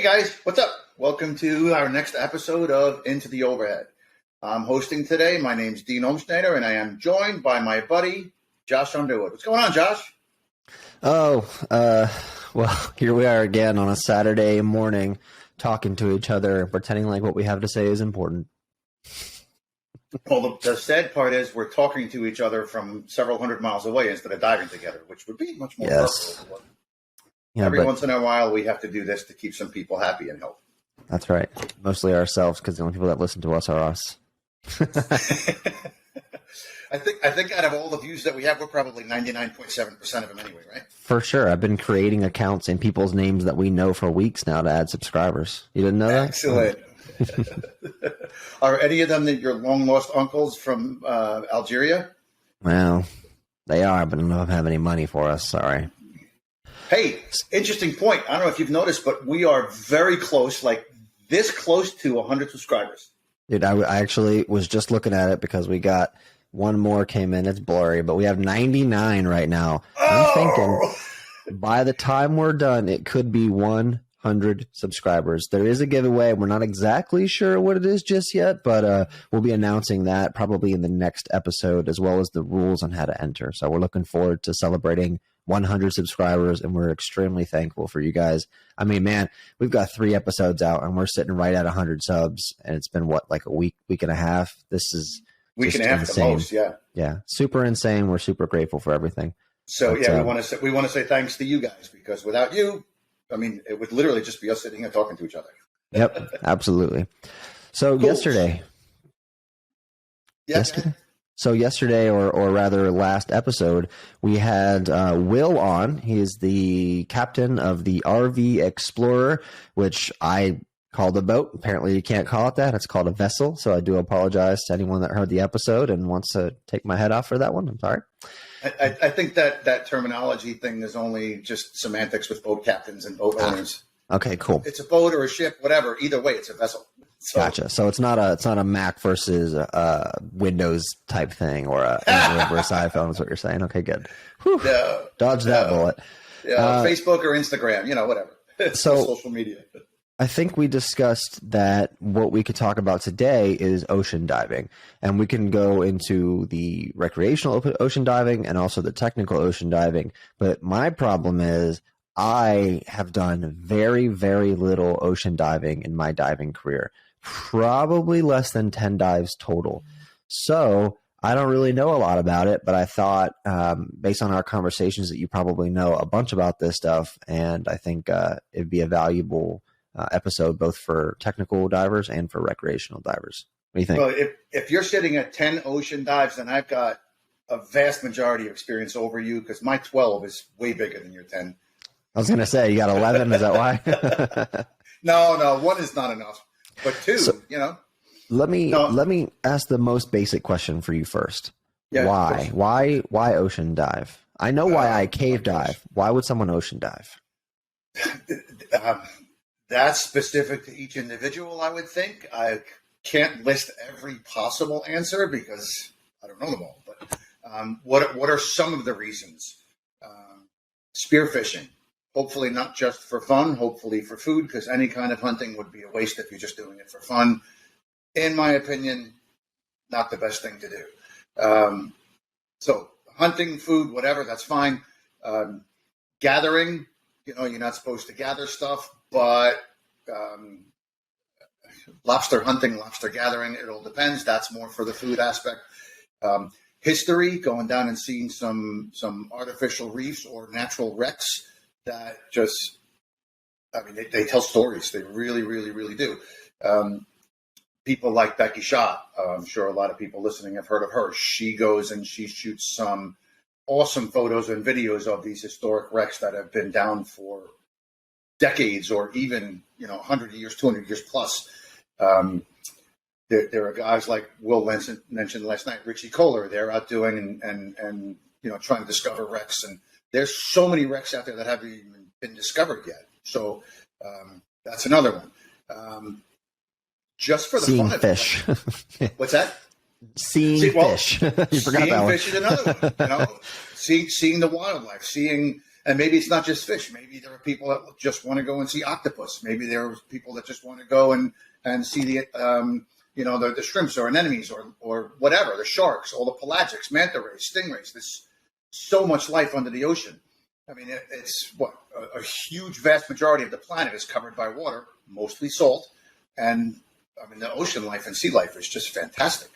Hey guys, what's up? Welcome to our next episode of Into the Overhead. I'm hosting today. My name's Dene, and I am joined by my buddy, Josh Underwood. What's going on, Josh? Well, here we are again on a Saturday morning talking to each other, pretending like what we have to say is important. Well, the sad part is we're talking to each other from several hundred miles away instead of diving together, which would be much more preferable. Yeah, Every once in a while, we have to do this to keep some people happy and healthy. That's right. Mostly ourselves, because the only people that listen to us are us. I think out of all the views that we have, we're probably 99.7% of them anyway, right? For sure. I've been creating accounts in people's names that we know for weeks now to add subscribers. You didn't know that? Excellent. Are any of them your long-lost uncles from Algeria? Well, they are, but I don't have any money for us. Sorry. Hey, interesting point. I don't know if you've noticed, but we are very close, like this close to 100 subscribers. Dude, I actually was just looking at it because we got one more came in. It's blurry, but we have 99 right now. I'm thinking by the time we're done, it could be 100 subscribers. There is a giveaway. We're not exactly sure what it is just yet, but we'll be announcing that probably in the next episode, as well as the rules on how to enter. So we're looking forward to celebrating 100 subscribers, and we're extremely thankful for you guys. I mean, man, we've got 3 episodes out, and we're sitting right at 100 subs, and it's been, like a week and a half? This is week and a half the most, yeah. Yeah, super insane. We're super grateful for everything. So, but, we want to say thanks to you guys, because without you, I mean, it would literally just be us sitting here talking to each other. Yep, absolutely. So cool. Yesterday, or rather last episode, we had Will on. He is the captain of the RV Explorer, which I called a boat. Apparently you can't call it that. It's called a vessel. So I do apologize to anyone that heard the episode and wants to take my head off for that one. I'm sorry. I think that terminology thing is only just semantics with boat captains and boat owners. Okay, cool. It's a boat or a ship, whatever. Either way, it's a vessel. So, gotcha. So it's not a Mac versus Windows type thing, or a Android versus iPhone is what you're saying. Okay, good. Whew. Dodge that bullet. Yeah, Facebook or Instagram, whatever. So social media. I think we discussed that what we could talk about today is ocean diving, and we can go into the recreational ocean diving and also the technical ocean diving. But my problem is I have done very, very little ocean diving in my diving career, probably less than 10 dives total. So I don't really know a lot about it, but I thought based on our conversations that you probably know a bunch about this stuff, and I think it'd be a valuable episode both for technical divers and for recreational divers. What do you think? Well, if you're sitting at 10 ocean dives, then I've got a vast majority of experience over you, because my 12 is way bigger than your 10. I was going to say, you got 11. Is that why? No, 1 is not enough. But 2, Let me ask the most basic question for you first. Yeah, Why ocean dive? I know why I cave dive. Why would someone ocean dive? That's specific to each individual, I would think. I can't list every possible answer because I don't know them all. But what are some of the reasons? Spearfishing. Hopefully not just for fun, hopefully for food, because any kind of hunting would be a waste if you're just doing it for fun. In my opinion, not the best thing to do. So hunting, food, whatever, that's fine. Gathering, you're not supposed to gather stuff, but lobster hunting, lobster gathering, it all depends. That's more for the food aspect. History, going down and seeing some artificial reefs or natural wrecks that just, they tell stories. They really, really, really do. People like Becky Shaw, I'm sure a lot of people listening have heard of her. She goes and she shoots some awesome photos and videos of these historic wrecks that have been down for decades or even, 100 years, 200 years plus. There are guys like Will mentioned last night, Richie Kohler. They're out doing and trying to discover wrecks. And there's so many wrecks out there that haven't even been discovered yet. So that's another one. Just for the seeing fun fish. of it. What's that? Seeing fish. You forgot that one. Seeing fish is another one. Seeing the wildlife, seeing And maybe it's not just fish. Maybe there are people that just want to go and see octopus. Maybe there are people that just want to go and see the shrimps or anemones or whatever, the sharks, all the pelagics, manta rays, stingrays. There's so much life under the ocean. I mean, it's a huge, vast majority of the planet is covered by water, mostly salt. And I mean, the ocean life and sea life is just fantastic.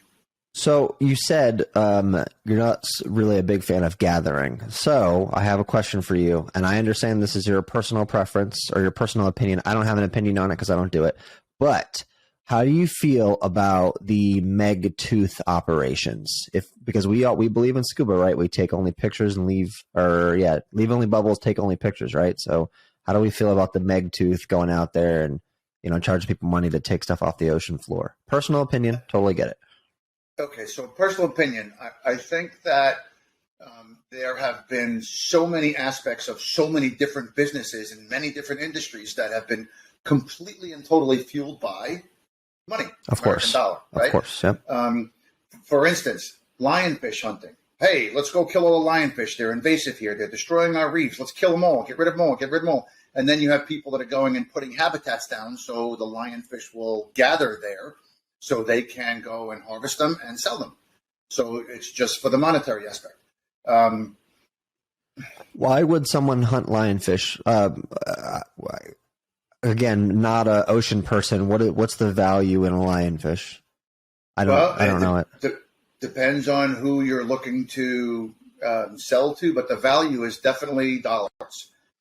So you said you're not really a big fan of gathering. So I have a question for you, and I understand this is your personal preference or your personal opinion. I don't have an opinion on it because I don't do it. But how do you feel about the meg tooth operations? Because we believe in scuba, right? We take only pictures and leave only bubbles, take only pictures, right? So how do we feel about the meg tooth going out there and charge people money to take stuff off the ocean floor? Personal opinion, totally get it. Okay, so personal opinion, I think that there have been so many aspects of so many different businesses and many different industries that have been completely and totally fueled by money. Of course. Dollar, right? Of course, yep. For instance, lionfish hunting. Hey, let's go kill all the lionfish. They're invasive here. They're destroying our reefs. Let's kill them all. Get rid of them all. Get rid of them all. And then you have people that are going and putting habitats down so the lionfish will gather there so they can go and harvest them and sell them. So it's just for the monetary aspect. Why would someone hunt lionfish? Again, not an ocean person. What's the value in a lionfish? I don't know it. Depends on who you're looking to sell to, but the value is definitely dollars.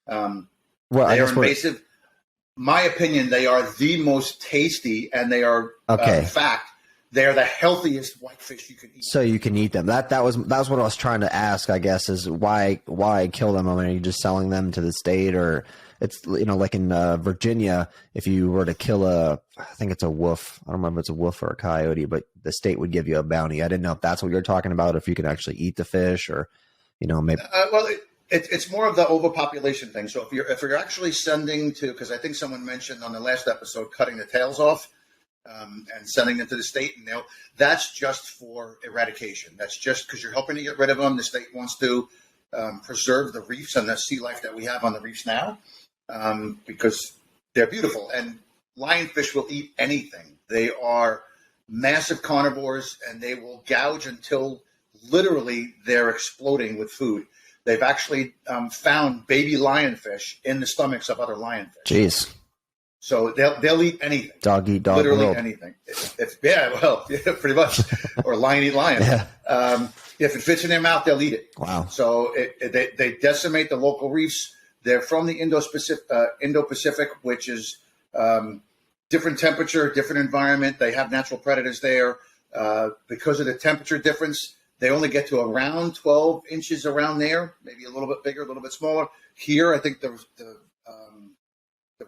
They are invasive. My opinion, they are the most tasty, and they are, in fact, they are the healthiest whitefish you can eat. So you can eat them. That was what I was trying to ask, I guess, is why kill them? I mean, are you just selling them to the state, or it's like in Virginia, if you were to kill I think it's a wolf. I don't remember if it's a wolf or a coyote, but the state would give you a bounty. I didn't know if that's what you're talking about, if you can actually eat the fish, or maybe. It's more of the overpopulation thing. So if you're actually sending to, because I think someone mentioned on the last episode, cutting the tails off and sending them to the state, and that's just for eradication. That's just because you're helping to get rid of them. The state wants to preserve the reefs and the sea life that we have on the reefs now because they're beautiful. And lionfish will eat anything. They are massive carnivores, and they will gouge until literally they're exploding with food. They've actually found baby lionfish in the stomachs of other lionfish. Jeez. So they'll eat anything. Dog eat dog. Literally world. Anything. Pretty much. Or lion eat lion. Yeah. If it fits in their mouth, they'll eat it. Wow. So they decimate the local reefs. They're from the Indo-Pacific, which is different temperature, different environment. They have natural predators there. Because of the temperature difference, they only get to around 12 inches around there, maybe a little bit bigger, a little bit smaller. Here, I think the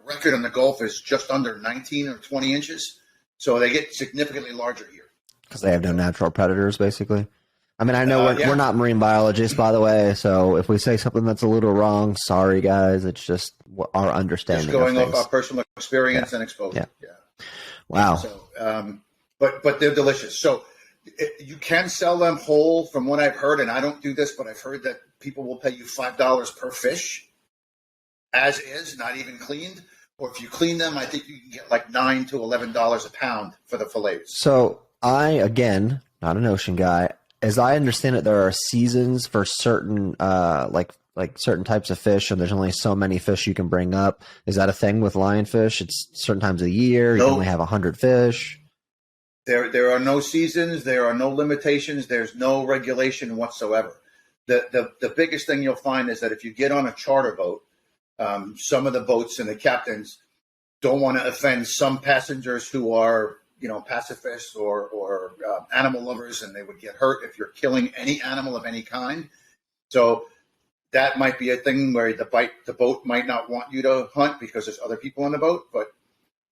record in the Gulf is just under 19 or 20 inches. So they get significantly larger here. Because they have no natural predators, basically. I mean, I know we're not marine biologists, by the way, so if we say something that's a little wrong, sorry, guys. It's just our understanding. Just going off our personal experience and exposure. Yeah. Wow. So, but they're delicious. So you can sell them whole, from what I've heard, and I don't do this, but I've heard that people will pay you $5 per fish, as is, not even cleaned. Or if you clean them, I think you can get like $9 to $11 a pound for the fillets. So I, again, not an ocean guy. As I understand it, there are seasons for certain, like certain types of fish, and there's only so many fish you can bring up. Is that a thing with lionfish? It's certain times of the year. You can only have 100 fish. There are no seasons. There are no limitations. There's no regulation whatsoever. The biggest thing you'll find is that if you get on a charter boat, some of the boats and the captains don't want to offend some passengers who are, pacifists or animal lovers, and they would get hurt if you're killing any animal of any kind. So that might be a thing where the boat might not want you to hunt because there's other people on the boat, but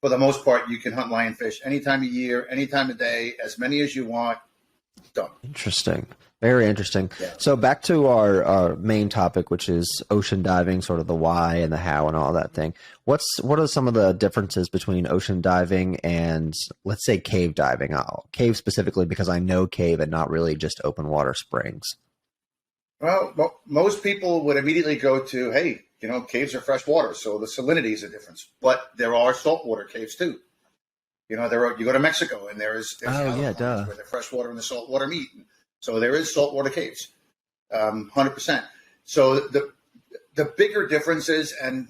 for the most part, you can hunt lionfish any time of year, any time of day, as many as you want. Done. Interesting. Very interesting. Yeah. So back to our main topic, which is ocean diving, sort of the why and the how and all that thing. What are some of the differences between ocean diving and, let's say, cave diving? Cave specifically because I know cave and not really just open water springs. Well, most people would immediately go to, hey, caves are fresh water, so the salinity is a difference. But there are saltwater caves too. You go to Mexico, and there's Oh yeah, California duh. where the fresh water and the saltwater meet. So there is saltwater caves, 100%. So the bigger differences, and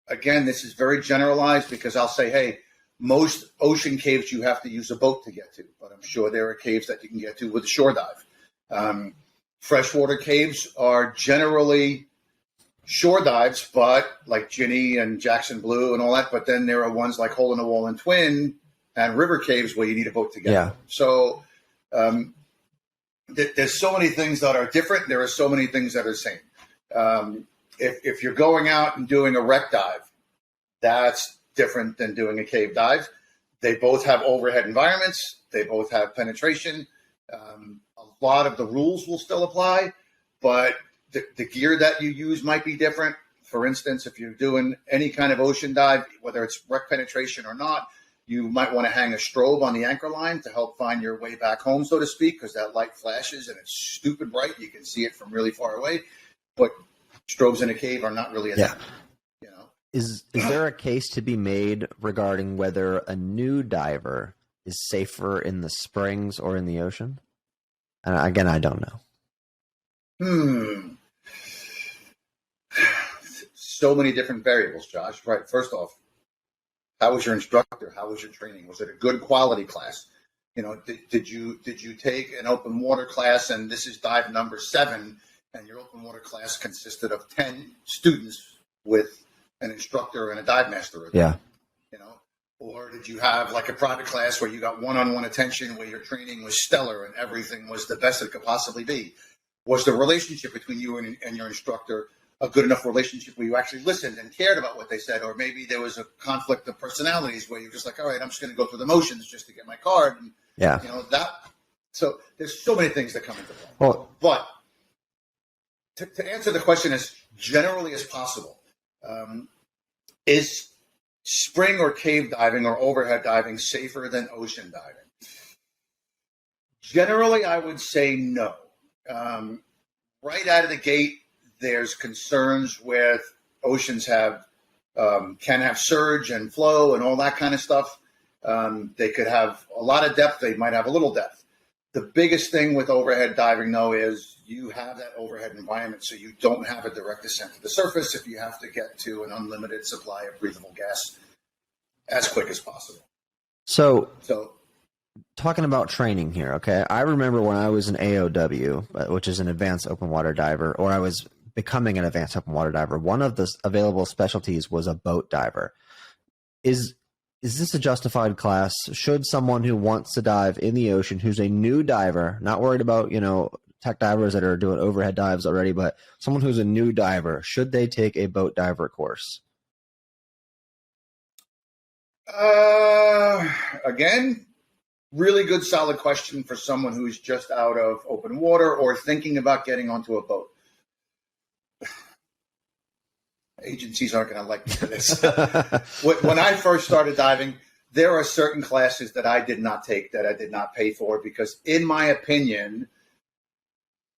again, this is very generalized because I'll say, hey, most ocean caves you have to use a boat to get to, but I'm sure there are caves that you can get to with a shore dive. Freshwater caves are generally shore dives, but like Ginny and Jackson Blue and all that. But then there are ones like Hole in the Wall and Twin and river caves where you need a boat to get. Yeah. So there's so many things that are different. There are so many things that are the same. If you're going out and doing a wreck dive, that's different than doing a cave dive. They both have overhead environments. They both have penetration. A lot of the rules will still apply, but the gear that you use might be different. For instance, if you're doing any kind of ocean dive, whether it's wreck penetration or not, you might want to hang a strobe on the anchor line to help find your way back home, so to speak, because that light flashes and it's stupid bright. You can see it from really far away, but strobes in a cave are not really a thing. Is there a case to be made regarding whether a new diver is safer in the springs or in the ocean? And again, I don't know. So many different variables, Josh. Right. First off, how was your instructor? How was your training? Was it a good quality class? Did you take an open water class, and this is dive number 7, and your open water class consisted of 10 students with an instructor and a dive master? Yeah. Or did you have like a private class where you got one-on-one attention, where your training was stellar and everything was the best it could possibly be? Was the relationship between you and your instructor a good enough relationship where you actually listened and cared about what they said? Or maybe there was a conflict of personalities where you're just like, all right, I'm just going to go through the motions just to get my card. And, that. So there's so many things that come into play. Well, but to answer the question as generally as possible, is spring or cave diving or overhead diving safer than ocean diving? Generally, I would say no. Right out of the gate, there's concerns with oceans can have surge and flow and all that kind of stuff. They could have a lot of depth. They might have a little depth. The biggest thing with overhead diving, though, is you have that overhead environment, so you don't have a direct descent to the surface if you have to get to an unlimited supply of breathable gas as quick as possible. So talking about training here, okay? I remember when I was an AOW, which is an advanced open water diver, or I was becoming an advanced open water diver, one of the available specialties was a boat diver. Is this a justified class? Should someone who wants to dive in the ocean, who's a new diver, not worried about, tech divers that are doing overhead dives already, but someone who's a new diver, should they take a boat diver course? Again, really good, solid question for someone who's just out of open water or thinking about getting onto a boat. Agencies aren't going to like me for this. When I first started diving, there are certain classes that I did not take, that I did not pay for, because in my opinion,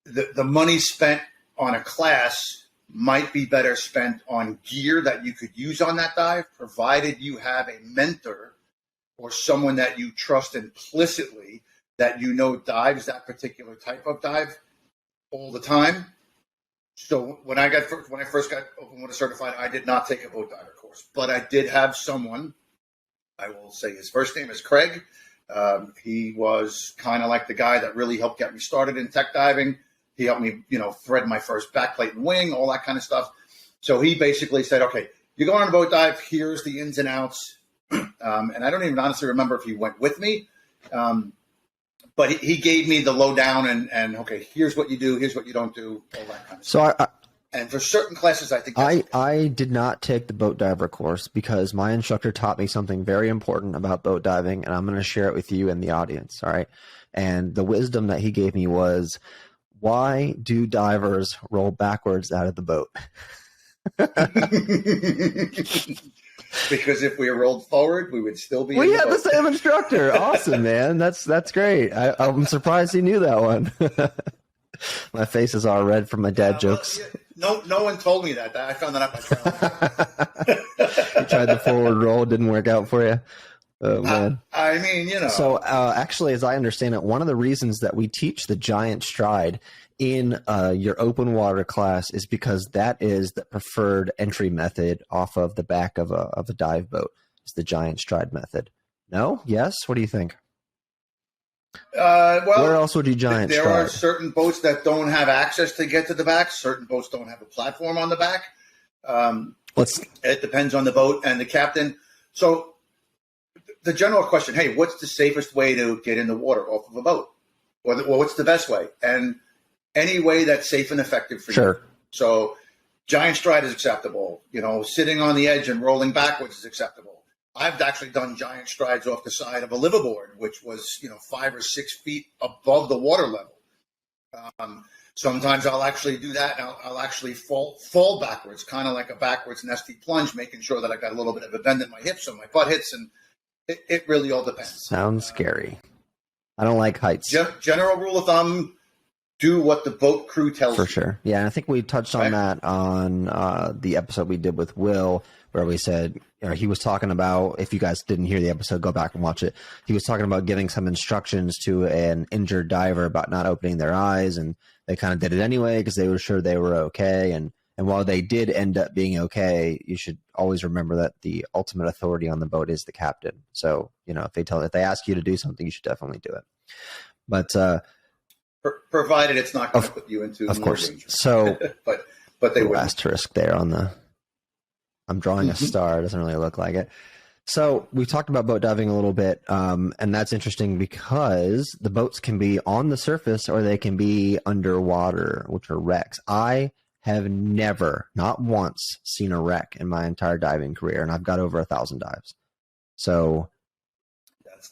the money spent on a class might be better spent on gear that you could use on that dive, provided you have a mentor or someone that you trust implicitly that dives that particular type of dive all the time. So when I first got open water certified, I did not take a boat diver course, but I did have someone. I will say his first name is Craig. He was kind of like the guy that really helped get me started in tech diving. He helped me, thread my first backplate and wing, all that kind of stuff. So he basically said, okay, you're going on a boat dive. Here's the ins and outs. And I don't even honestly remember if he went with me. But he gave me the lowdown and okay, here's what you do, here's what you don't do, all that kind of stuff. And for certain classes, I think I did not take the boat diver course because my instructor taught me something very important about boat diving, and I'm going to share it with you and the audience, all right? And the wisdom that he gave me was, why do divers roll backwards out of the boat? Because if we rolled forward, we would still be. We had the same instructor. Awesome, man. That's great. I'm surprised he knew that one. My face is all red from my dad jokes. Well, no one told me that. I found that out by trial. You tried the forward roll, didn't work out for you. Oh man. I mean, So actually, as I understand it, one of the reasons that we teach the giant stride in your open water class is because that is the preferred entry method off of the back of a dive boat. It's the giant stride method. No? Yes? What do you think? Well, where else would you giant there stride? are certain boats that don't have access to get to the back. Certain boats don't have a platform on the back. It depends on the boat and the captain. So the general question, hey, what's the safest way to get in the water off of a boat? Or what's the best way? And any way that's safe and effective for you. So giant stride is acceptable. Sitting on the edge and rolling backwards is acceptable. I've actually done giant strides off the side of a liveaboard, which was 5 or 6 feet above the water level. Sometimes I'll actually do that, and I'll actually fall backwards, kind of like a backwards nesty plunge, making sure that I got a little bit of a bend in my hips so my butt hits, and it really all depends. Sounds scary. I don't like heights. General rule of thumb: do what the boat crew tells you. For sure. Yeah, I think we touched on that on the episode we did with Will, where we said, he was talking about, if you guys didn't hear the episode, go back and watch it. He was talking about giving some instructions to an injured diver about not opening their eyes, and they kind of did it anyway because they were sure they were okay. And while they did end up being okay, you should always remember that the ultimate authority on the boat is the captain. So, if they ask you to do something, you should definitely do it. But provided it's not going to put you into of course danger. So but they would asterisk there on the I'm drawing a star. It doesn't really look like it. So we talked about boat diving a little bit, and that's interesting because the boats can be on the surface or they can be underwater, which are wrecks. I have never, not once, seen a wreck in my entire diving career, and I've got over 1,000 dives. So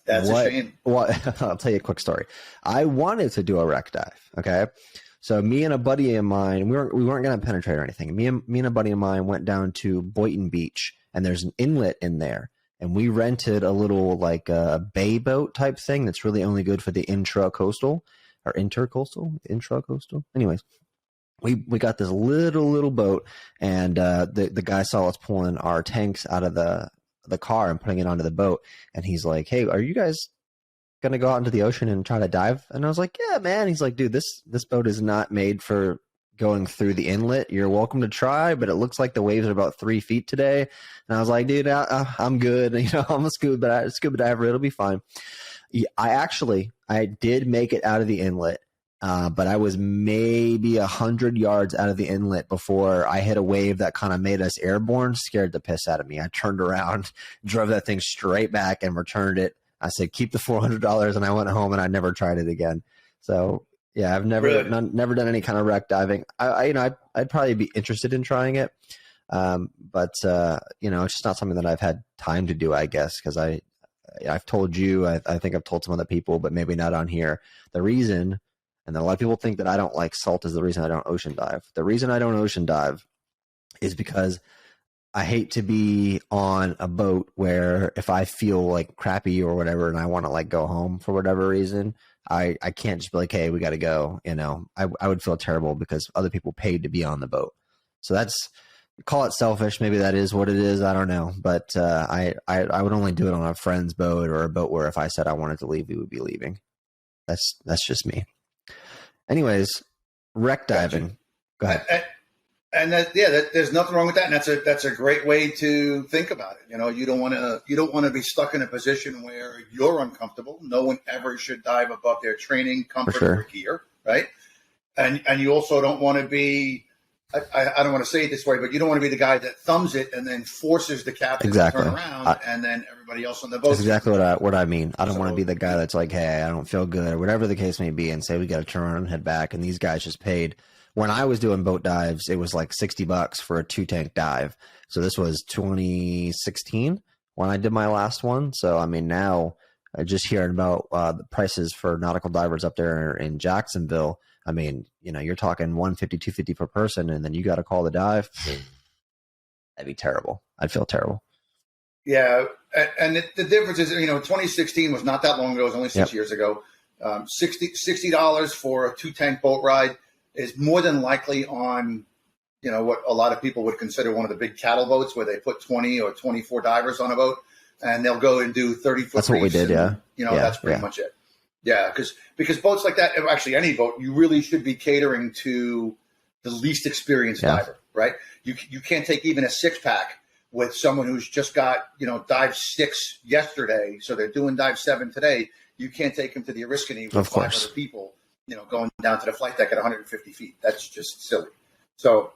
that's a shame. I'll tell you a quick story. I wanted to do a wreck dive. Okay. So me and a buddy of mine, we weren't going to penetrate or anything. Me and a buddy of mine went down to Boynton Beach, and there's an inlet in there. And we rented a little like a bay boat type thing that's really only good for the intracoastal or intercoastal, intracoastal. Anyways, we got this little boat, and the guy saw us pulling our tanks out of the car and putting it onto the boat. And he's like, "Hey, are you guys gonna go out into the ocean and try to dive?" And I was like, "Yeah, man." He's like, "Dude, this boat is not made for going through the inlet. You're welcome to try, but it looks like the waves are about 3 feet today." And I was like, "Dude, I'm good. I'm a scuba diver. It'll be fine." I did make it out of the inlet, but I was maybe 100 yards out of the inlet before I hit a wave that kind of made us airborne. Scared the piss out of me. I turned around, drove that thing straight back, and returned it. I said, "Keep the $400," and I went home and I never tried it again. So yeah, I've never done any kind of wreck diving. I'd probably be interested in trying it, but it's just not something that I've had time to do, I guess, because I've told you, I think I've told some other people, but maybe not on here. The reason, and a lot of people think that I don't like salt is the reason I don't ocean dive. The reason I don't ocean dive is because I hate to be on a boat where if I feel like crappy or whatever and I want to like go home for whatever reason, I can't just be like, "Hey, we got to go." I would feel terrible because other people paid to be on the boat. So call it selfish. Maybe that is what it is. I don't know. But I would only do it on a friend's boat or a boat where if I said I wanted to leave, we would be leaving. That's just me. Anyways, wreck diving. Go ahead. And there's nothing wrong with that, and that's a great way to think about it. You don't want to be stuck in a position where you're uncomfortable. No one ever should dive above their training comfort or gear, right? And you also don't want to be. I don't want to say it this way, but you don't want to be the guy that thumbs it and then forces the captain to turn around, and then everybody else on the boat. That's exactly what I mean. I don't want to be the guy that's like, "Hey, I don't feel good," or whatever the case may be, and say we got to turn around and head back. And these guys just paid. When I was doing boat dives, it was like $60 for a 2-tank dive. So this was 2016 when I did my last one. So, I mean, now just hearing about the prices for nautical divers up there in Jacksonville, I mean, you're talking $150, $250 per person, and then you got to call the dive. That'd be terrible. I'd feel terrible. Yeah. And the difference is, 2016 was not that long ago. It was only 6 years ago. $60 for a 2-tank boat ride is more than likely on, what a lot of people would consider one of the big cattle boats where they put 20 or 24 divers on a boat and they'll go and do 30-foot. That's what we did. And, that's pretty much it. Yeah. Because boats like that, actually any boat, you really should be catering to the least experienced diver, right? You can't take even a 6-pack with someone who's just got, dive 6 yesterday. So they're doing dive 7 today. You can't take them to the Oriskany with 5 other people, going down to the flight deck at 150 feet. That's just silly. So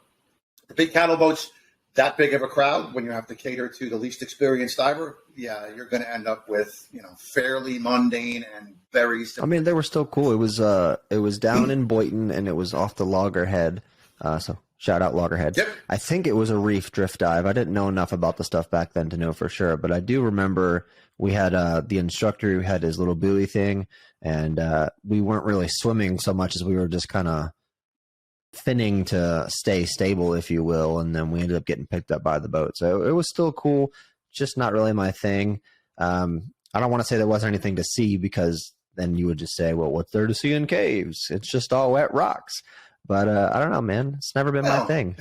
the big cattle boats, that big of a crowd, when you have to cater to the least experienced diver, you're going to end up with, fairly mundane and very simple. I mean, they were still cool. It was down in Boynton and it was off the Loggerhead. So shout out Loggerhead. Yep. I think it was a reef drift dive. I didn't know enough about the stuff back then to know for sure, but I do remember we had the instructor who had his little buoy thing, and we weren't really swimming so much as we were just kind of finning to stay stable, if you will, and then we ended up getting picked up by the boat. So it was still cool, just not really my thing. I don't want to say there wasn't anything to see, because then you would just say, well, what's there to see in caves? It's just all wet rocks. But I don't know, man. It's never been my thing.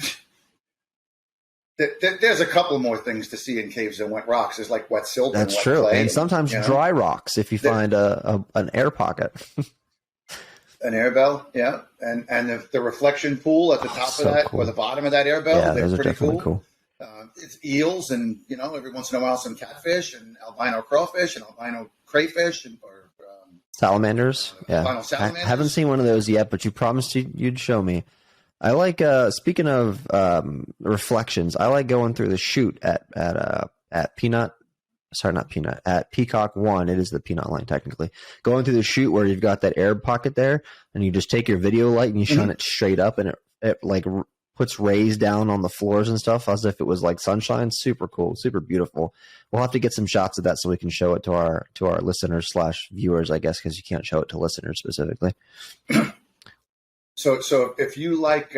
There's a couple more things to see in caves than wet rocks. There's like wet silt. That's and wet true. clay and sometimes dry rocks if you find an air pocket. An air bell, yeah. And the reflection pool at the top of that, or the bottom of that air bell, they're pretty cool. It's eels and, every once in a while some catfish and albino crawfish and albino crayfish or salamanders. Albino salamanders. I haven't seen one of those yet, but you promised you'd show me. I like, speaking of reflections, I like going through the chute at Peacock 1. It is the Peanut line, technically. Going through the chute where you've got that air pocket there, and you just take your video light and you shine it straight up, and it like puts rays down on the floors and stuff as if it was like sunshine. Super cool, super beautiful. We'll have to get some shots of that so we can show it to our listeners / viewers, I guess, because you can't show it to listeners specifically. So if you like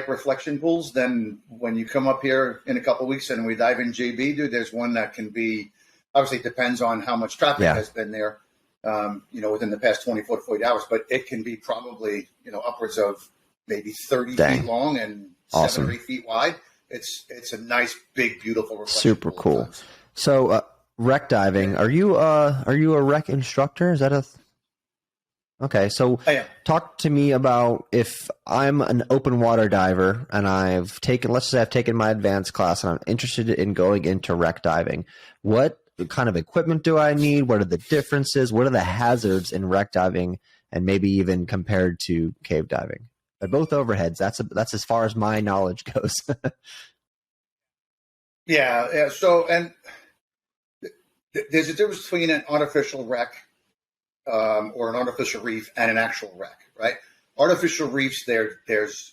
reflection pools, then when you come up here in a couple of weeks and we dive in JB, dude, there's one that can be, obviously it depends on how much traffic has been there, within the past 24 to 40 hours, but it can be probably, upwards of maybe 30 feet long and 7 or 8 feet wide. It's a nice, big, beautiful reflection super pool cool. So wreck diving, are you a wreck instructor? Is that okay, so talk to me about if I'm an open water diver and let's say I've taken my advanced class and I'm interested in going into wreck diving. What kind of equipment do I need? What are the differences? What are the hazards in wreck diving, and maybe even compared to cave diving? They're both overheads. That's as far as my knowledge goes. Yeah. So, and there's a difference between an artificial wreck or an artificial reef and an actual wreck, right? Artificial reefs, there's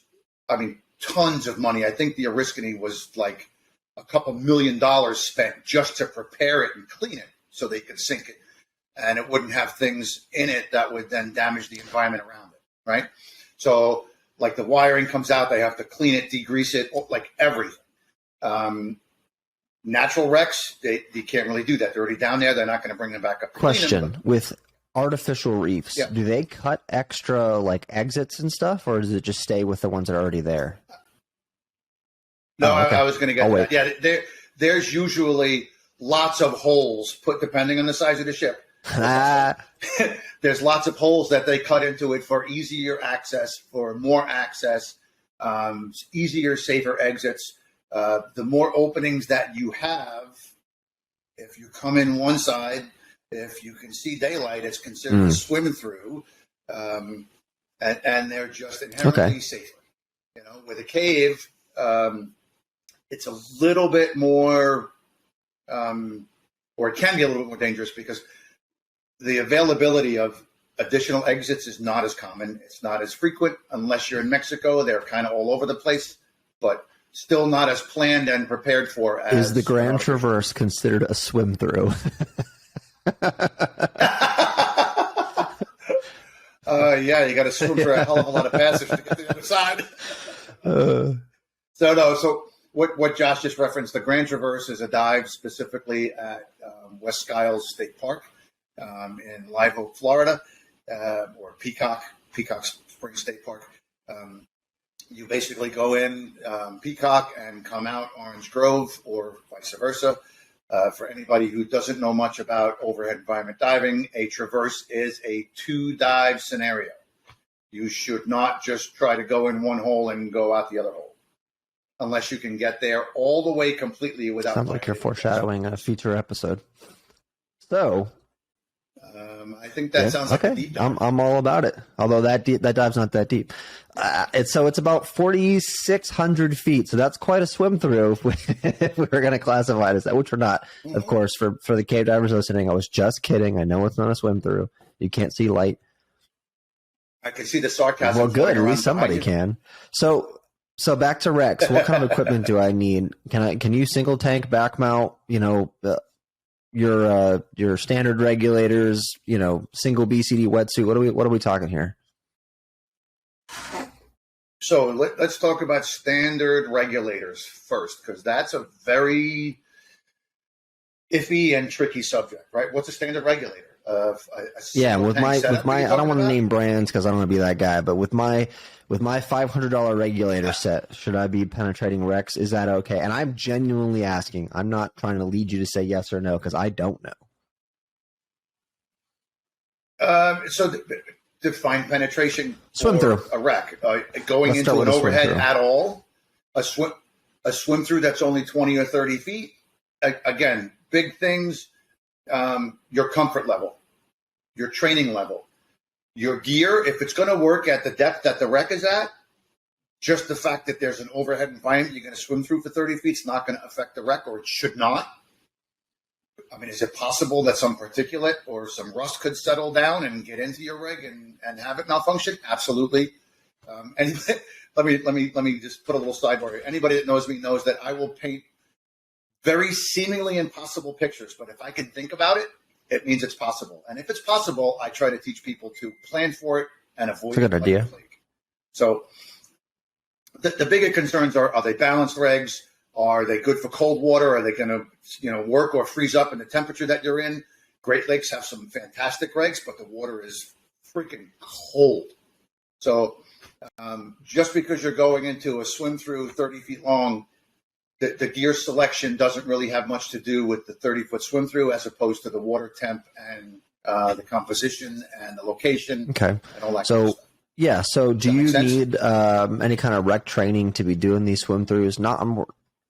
tons of money. I think the Oriskany was like a couple $1 million spent just to prepare it and clean it so they could sink it. And it wouldn't have things in it that would then damage the environment around it, right? So like the wiring comes out, they have to clean it, degrease it, like everything. Natural wrecks, they can't really do that. They're already down there. They're not going to bring them back up. Question, with artificial reefs, do they cut extra like exits and stuff, or does it just stay with the ones that are already there? No, okay. I was going to get that. Yeah, there's usually lots of holes put depending on the size of the ship. There's lots of holes that they cut into it for easier access, for more access, easier, safer exits. The more openings that you have, if you come in one side, if you can see daylight, it's considered a swim through, and they're just inherently safer. With a cave, it's a little bit more, or it can be a little bit more dangerous because the availability of additional exits is not as common. It's not as frequent unless you're in Mexico. They're kind of all over the place, but still not as planned and prepared for as. Is the Grand Traverse considered a swim through? Yeah, you got to swim for a hell of a lot of passage to get to the other side. So what Josh just referenced, the Grand Traverse is a dive specifically at West Skiles State Park. in Live Oak, Florida, or Peacock Springs State Park. You basically go in Peacock and come out Orange Grove, or vice versa. For anybody who doesn't know much about overhead environment diving, a traverse is a 2-dive scenario. You should not just try to go in one hole and go out the other hole, unless you can get there all the way completely without. Sounds like you're foreshadowing a future episode. So, I think that sounds like a deep dive. I'm all about it. Although that dive's not that deep. It's about 4,600 feet. So that's quite a swim through if we were going to classify it as that, which we're not. Mm-hmm. Of course, for the cave divers listening, I was just kidding. I know it's not a swim through. You can't see light. I can see the sarcasm. Well, good. At least somebody can. So back to Rex. What kind of equipment do I need? Can you single tank back mount? Your standard regulators. Single BCD wetsuit. What are we talking here? So let's talk about standard regulators first, because that's a very iffy and tricky subject, right? What's a standard regulator? With my I don't want to name brands because I don't want to be that guy, but with my $500 regulator set, should I be penetrating Rex? Is that okay? And I'm genuinely asking. I'm not trying to lead you to say yes or no, because I don't know. Define penetration. Swim through a wreck. Going into an overhead at all. A swim through that's only 20 or 30 feet. Again, big things. Your comfort level, your training level, your gear. If it's going to work at the depth that the wreck is at, just the fact that there's an overhead environment you're going to swim through for 30 feet is not going to affect the wreck, or it should not. I mean, is it possible that some particulate or some rust could settle down and get into your rig and have it malfunction? Absolutely. Let me just put a little sidebar here. Anybody that knows me knows that I will paint very seemingly impossible pictures, but if I can think about it, it means it's possible. And if it's possible, I try to teach people to plan for it and avoid it. That's a good idea. So the bigger concerns are they balanced regs? Are they good for cold water? Are they going to work or freeze up in the temperature that you're in? Great Lakes have some fantastic regs, but the water is freaking cold. So just because you're going into a swim through 30 feet long, the gear selection doesn't really have much to do with the 30-foot swim through, as opposed to the water temp and the composition and the location. Okay. And all that kind of stuff. Yeah. So do you need any kind of rec training to be doing these swim throughs?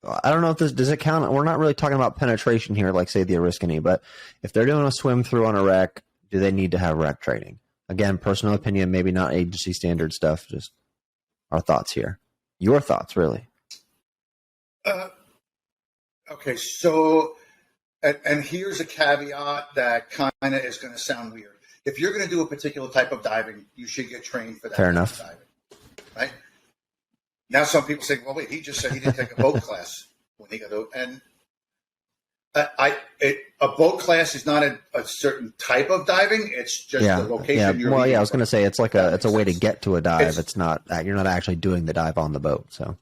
I don't know if does it count? We're not really talking about penetration here, like say the Oriskany, but if they're doing a swim through on a wreck, do they need to have rec training? Again, personal opinion, maybe not agency standard stuff. Just our thoughts here. Your thoughts, really. Okay, so, and here's a caveat that kind of is going to sound weird. If you're going to do a particular type of diving, you should get trained for that. Fair enough. Type of diving, right? Now, some people say, well, wait, he just said he didn't take a boat class when he got to, and a boat class is not a certain type of diving. It's just the location. Yeah. Well, I was going to say it's a way to get to a dive. It's not, you're not actually doing the dive on the boat. So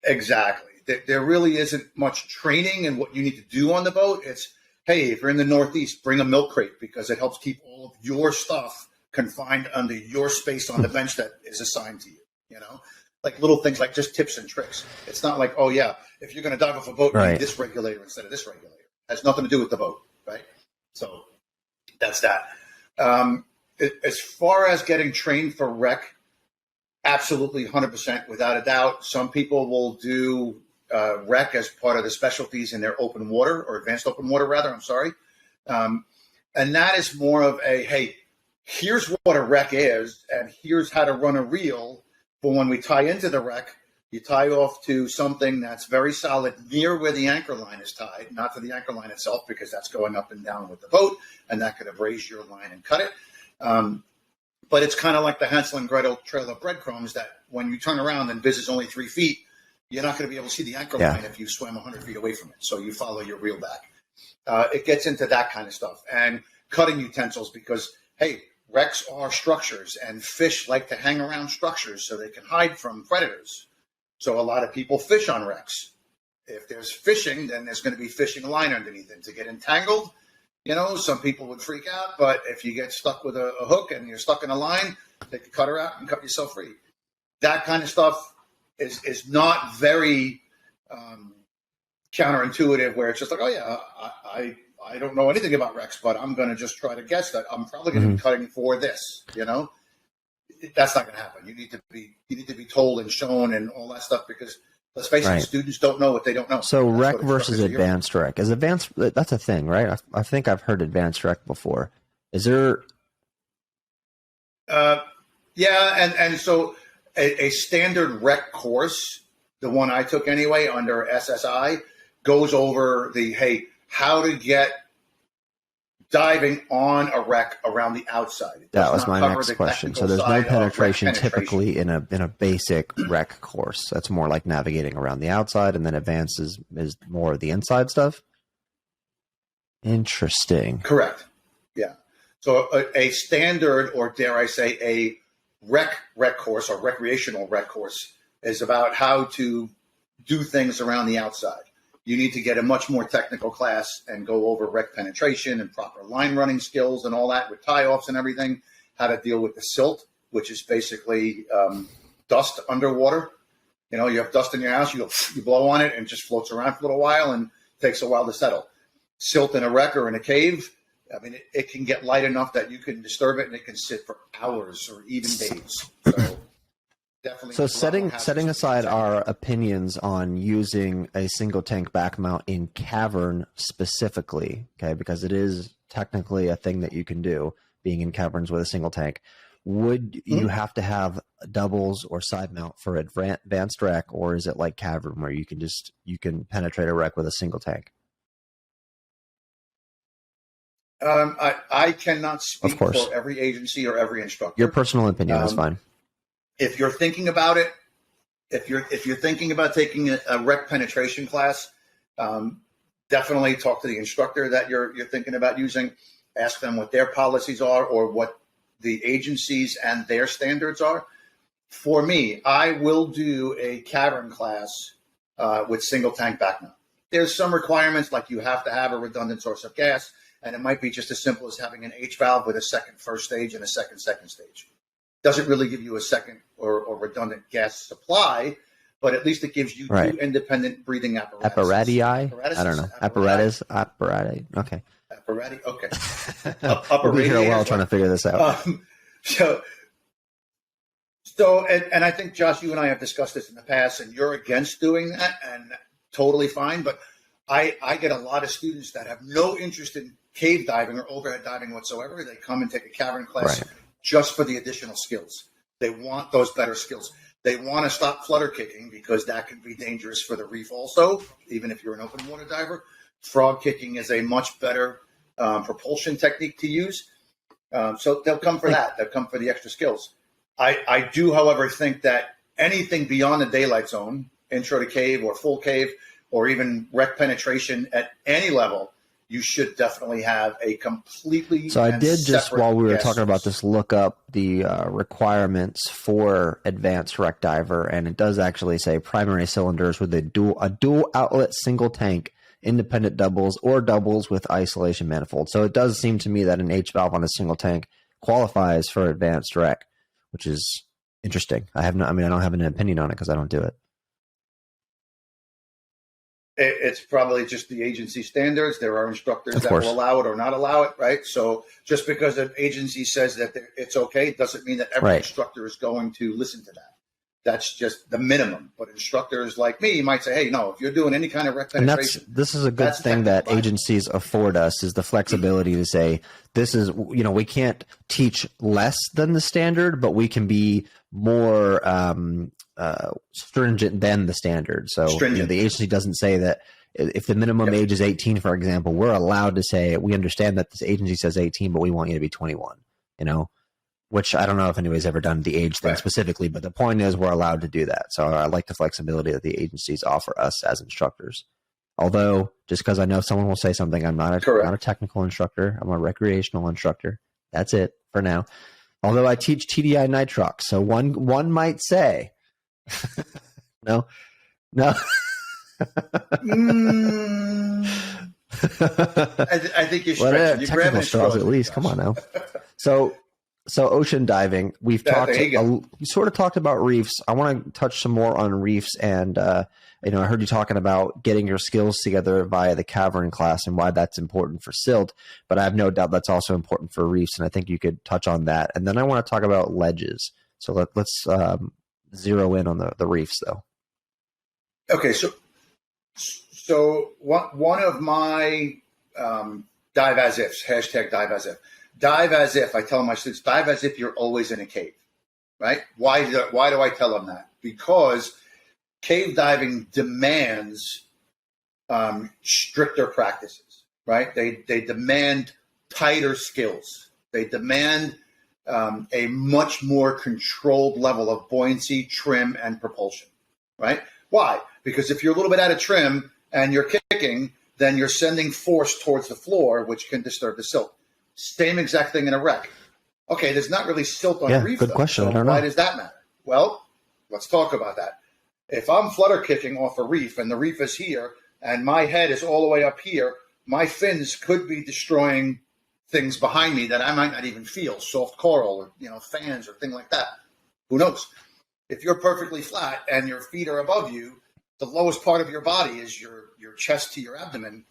exactly. There really isn't much training in what you need to do on the boat. It's, hey, if you're in the Northeast, bring a milk crate because it helps keep all of your stuff confined under your space on the bench that is assigned to you. Like little things like just tips and tricks. It's not like, oh, yeah, if you're going to dive off a boat, you need this regulator instead of this regulator. It has nothing to do with the boat, right? So that's that. As far as getting trained for rec, absolutely 100% without a doubt. Some people will do rec as part of the specialties in their open water or advanced open water, rather. I'm sorry. And that is more of a, hey, here's what a rec is, and here's how to run a reel. But when we tie into the wreck, you tie off to something that's very solid near where the anchor line is tied, not to the anchor line itself, because that's going up and down with the boat, and that could abrase your line and cut it. But it's kind of like the Hansel and Gretel trail of breadcrumbs that when you turn around and Biz is only 3 feet, you're not going to be able to see the anchor line if you swim 100 feet away from it. So you follow your reel back. It gets into that kind of stuff. And cutting utensils because, hey, wrecks are structures, and fish like to hang around structures so they can hide from predators. So a lot of people fish on wrecks. If there's fishing, then there's going to be fishing line underneath it. To get entangled, Some people would freak out, but if you get stuck with a hook and you're stuck in a line, take the cutter out and cut yourself free. That kind of stuff is not very counterintuitive, where it's just like, oh yeah, I don't know anything about wrecks, but I'm going to just try to guess that I'm probably going to be cutting for this. That's not going to happen. You need to be told and shown and all that stuff, because let's face it, students don't know what they don't know. So rec versus advanced rec. Is advanced, that's a thing, right? I think I've heard advanced rec before. Is there? Yeah, and so a standard rec course, the one I took anyway under SSI, goes over how to get diving on a wreck around the outside. That was my next question. So there's no penetration typically in a basic wreck course. That's more like navigating around the outside, and then advanced is more of the inside stuff. Interesting. Correct. Yeah. So a standard, or dare I say, a rec course or recreational rec course is about how to do things around the outside. You need to get a much more technical class and go over wreck penetration and proper line running skills and all that with tie-offs and everything, how to deal with the silt, which is basically dust underwater. You have dust in your house, you blow on it and it just floats around for a little while and takes a while to settle. Silt in a wreck or in a cave, I mean, it can get light enough that you can disturb it and it can sit for hours or even days. So definitely. So setting aside our opinions on using a single tank back mount in cavern specifically, okay, because it is technically a thing that you can do, being in caverns with a single tank, would you have to have doubles or side mount for advanced rec, or is it like cavern where you can penetrate a wreck with a single tank? I cannot speak for every agency or every instructor. Your personal opinion is fine. If you're thinking about it, if you're thinking about taking a rec penetration class, definitely talk to the instructor that you're thinking about using. Ask them what their policies are or what the agencies and their standards are. For me, I will do a cavern class with single tank back mount. There's some requirements, like you have to have a redundant source of gas, and it might be just as simple as having an H valve with a second first stage and a second stage. Doesn't really give you a second or redundant gas supply, but at least it gives you two independent breathing apparatus. Apparati? I don't know. Apparatus? Okay. Apparati? Okay. We'll be here a while trying to figure this out. And I think, Josh, you and I have discussed this in the past, and you're against doing that, and totally fine. But I get a lot of students that have no interest in cave diving or overhead diving whatsoever. They come and take a cavern class just for the additional skills. They want those better skills. They want to stop flutter kicking because that can be dangerous for the reef also, even if you're an open water diver. Frog kicking is a much better propulsion technique to use. So they'll come for that. They'll come for the extra skills. I do, however, think that anything beyond the daylight zone, intro to cave or full cave, or even wreck penetration at any level, you should definitely have a completely. So I did just, while we were talking about this, look up the requirements for advanced wreck diver, and it does actually say primary cylinders with a dual outlet single tank, independent doubles, or doubles with isolation manifold. So it does seem to me that an H valve on a single tank qualifies for advanced wreck, which is interesting. I don't have an opinion on it because I don't do it. It's probably just the agency standards. There are instructors that will allow it or not allow it, right? So just because an agency says that it's okay doesn't mean that every instructor is going to listen to that. That's just the minimum. But instructors like me might say, hey, no, if you're doing any kind of rec penetration. This is a good thing that agencies afford us, is the flexibility to say, this is, we can't teach less than the standard, but we can be more stringent than the standard. So the agency doesn't say that if the minimum age is 18, for example, we're allowed to say, we understand that this agency says 18, but we want you to be 21, which I don't know if anybody's ever done the age thing specifically, but the point is we're allowed to do that. So I like the flexibility that the agencies offer us as instructors. Although, just because I know someone will say something, I'm not a technical instructor. I'm a recreational instructor. That's it for now. Although I teach TDI nitrox, so one might say, no. I think you're Well, stretching. You're technical grabbing straws straws at least. Come on now. So ocean diving. We've talked. We sort of talked about reefs. I want to touch some more on reefs, and I heard you talking about getting your skills together via the cavern class and why that's important for silt. But I have no doubt that's also important for reefs, and I think you could touch on that. And then I want to talk about ledges. So let's zero in on the reefs, though. Okay, so one of my dive as ifs, hashtag dive as if. Dive as if, I tell my students, dive as if you're always in a cave, right? Why do I tell them that? Because cave diving demands stricter practices, right? They demand tighter skills. They demand a much more controlled level of buoyancy, trim, and propulsion, right? Why? Because if you're a little bit out of trim and you're kicking, then you're sending force towards the floor, which can disturb the silt. Same exact thing in a wreck. Okay, there's not really silt on a reef. Good question. So I don't know. Why does that matter? Well, let's talk about that. If I'm flutter kicking off a reef and the reef is here and my head is all the way up here, my fins could be destroying things behind me that I might not even feel, soft coral or fans or thing like that. Who knows? If you're perfectly flat and your feet are above you, the lowest part of your body is your chest to your abdomen.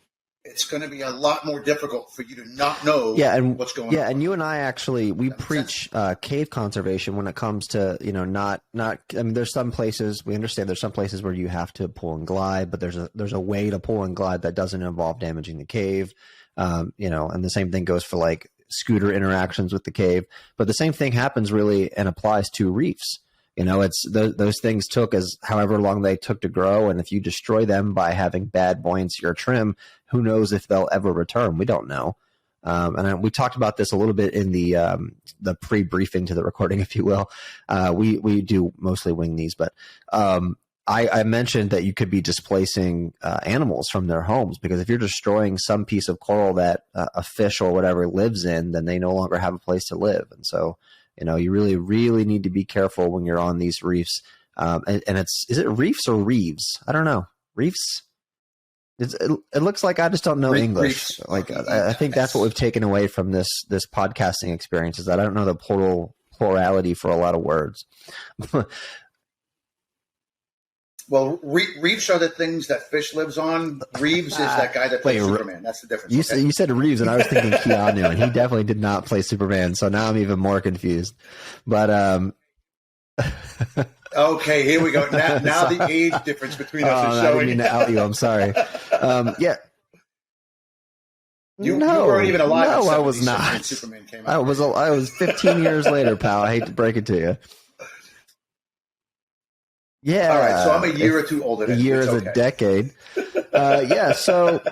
It's going to be a lot more difficult for you to not know what's going on. Yeah, and you and I actually, we preach cave conservation when it comes to, not, I mean, there's some places, we understand there's some places where you have to pull and glide, but there's a way to pull and glide that doesn't involve damaging the cave, and the same thing goes for like scooter interactions with the cave. But the same thing happens really and applies to reefs. It's those things took as however long they took to grow, and if you destroy them by having bad buoyancy or trim, who knows if they'll ever return? We don't know. We talked about this a little bit in the pre-briefing to the recording, if you will. We do mostly wing these, but I mentioned that you could be displacing animals from their homes, because if you're destroying some piece of coral that a fish or whatever lives in, then they no longer have a place to live, and so. You really, really need to be careful when you're on these reefs. And is it reefs or reeves? I don't know. Reefs? It looks like I just don't know English. Reefs. Like I think that's what we've taken away from this podcasting experience, is that I don't know the plurality for a lot of words. Well, reefs are the things that fish lives on. Reeves is that guy that plays Superman. That's the difference. You said Reeves, and I was thinking Keanu, and he definitely did not play Superman. So now I'm even more confused. But okay, here we go. Now the age difference between us is showing. I didn't mean to out you. I'm sorry. Yeah. You weren't even alive. No, I was not. When Superman came out. I was 15 years later, pal. I hate to break it to you. Yeah. All right. So I'm a year or two older than you. A year is a decade. Yeah. So